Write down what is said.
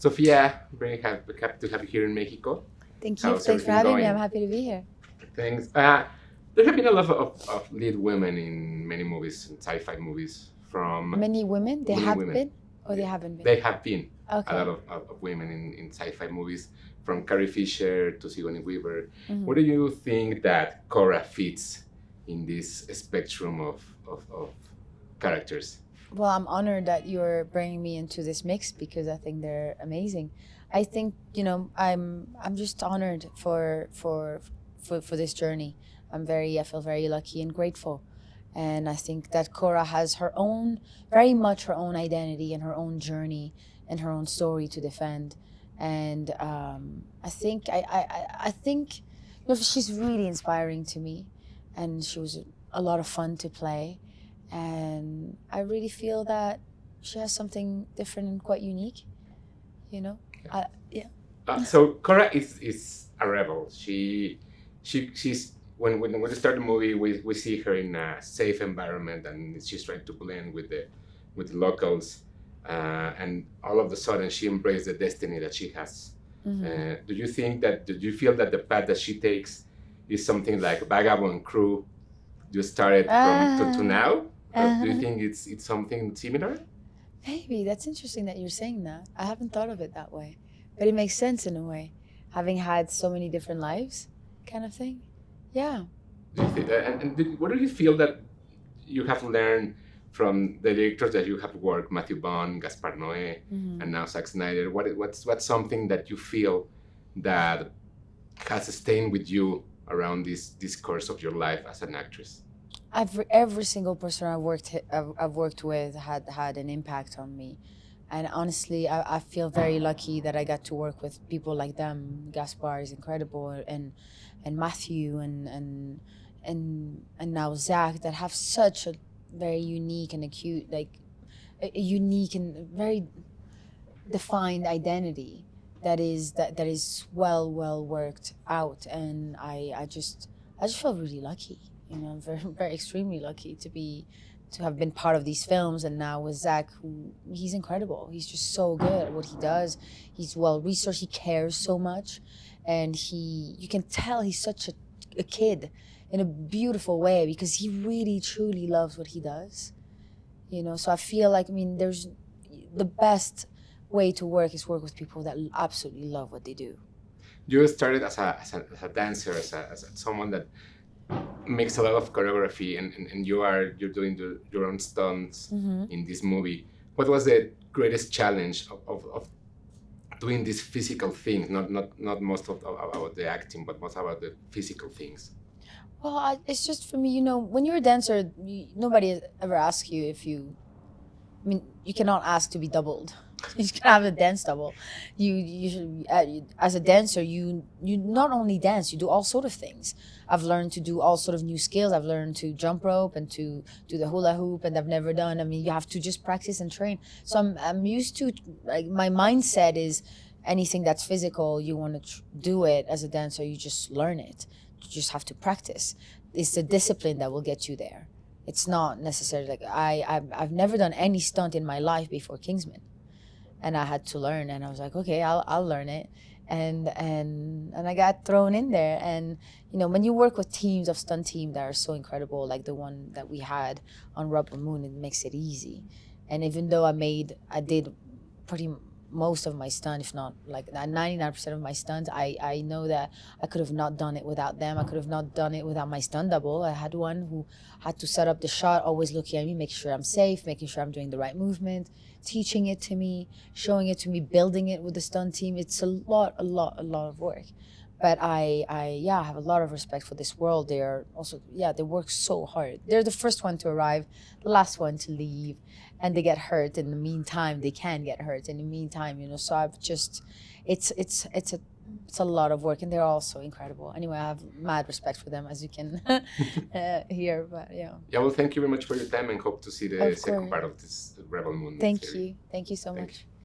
Sofia, very happy to have you here in Mexico. Thank you. How's Thanks for everything having me. going? I'm happy to be here. Thanks. There have been a lot of lead women in many movies, in sci-fi movies. From Many women, they Many have women. been or they haven't been? They have been Okay. a lot of women in sci-fi movies, from Carrie Fisher to Sigourney Weaver. Mhm. Where do you think that Cora fits in this spectrum of characters? Well, I'm honored that you're bringing me into this mix because I think they're amazing. I think I'm just honored for this journey. I feel very lucky and grateful, and I think that Cora has very much her own identity and her own journey and her own story to defend. And I think she's really inspiring to me, and she was a lot of fun to play. And I really feel that she has something different and quite unique, you know. Yeah. So Cora is a rebel. She's when we start the movie, we see her in a safe environment, and she's trying to blend with the locals, and all of a sudden she embraces the destiny that she has. Mhm. Do you feel that the path that she takes is something like Vagabond Crew? You started from to now. Do you think it's something similar? Maybe that's interesting that you're saying that. I haven't thought of it that way, but it makes sense in a way, having had so many different lives, kind of thing. Yeah. Do you think, what do you feel that you have learned from the directors that you have worked, Matthew Vaughn, Gaspar Noé, Mhm. and now Zack Snyder? What's something that you feel that has stayed with you around this course of your life as an actress? Every single person I've worked with had an impact on me, and honestly, I feel very lucky that I got to work with people like them. Gaspar is incredible, and Matthew and now Zach, that have such a very unique and acute, like a unique and very defined identity that is well worked out. And I just feel really lucky, I'm very extremely lucky to have been part of these films. And now with Zach, he's incredible. He's just so good at what he does. He's well researched. He cares so much, and you can tell he's such a kid in a beautiful way, because he really truly loves what he does. So I feel like, there's the best way to work is work with people that absolutely love what they do. You started as a dancer, as someone that makes a lot of choreography, and you're doing your own stunts in this movie. What was the greatest challenge of doing these physical things? Not most about the acting, but most about the physical things. Well, it's just for me, when you're a dancer, nobody ever asks you if you cannot ask to be doubled. You can have a dance double. You should, as a dancer, you not only dance, you do all sort of things. I've learned to do all sort of new skills. I've learned to jump rope and to do the hula hoop, and I've never done. You have to just practice and train. So I'm used to, like, my mindset is anything that's physical, you want to do it as a dancer, you just learn it. You just have to practice. It's the discipline that will get you there. It's not necessarily like I've never done any stunt in my life before Kingsman, and I had to learn. And I was like, okay, I'll learn it, and I got thrown in there. And when you work with teams of stunt team that are so incredible, like the one that we had on Rubber Moon, it makes it easy. And even though I did pretty most of my stunt, if not like 99% of my stunts, I know that I could have not done it without them. I could have not done it without my stunt double. I had one who had to set up the shot, always looking at me, making sure I'm safe, making sure I'm doing the right movement, teaching it to me, showing it to me, building it with the stunt team. It's a lot of work. But I have a lot of respect for this world. They are also, they work so hard. They're the first one to arrive, the last one to leave, and they get hurt in the meantime. They can get hurt in the meantime, so I've just, it's a lot of work, and they're all so incredible. Anyway, I have mad respect for them, as you can hear. But yeah. Yeah, well, thank you very much for your time, and hope to see the Of second course. part of this Rebel Moon. Thank series. you so Thank much. you.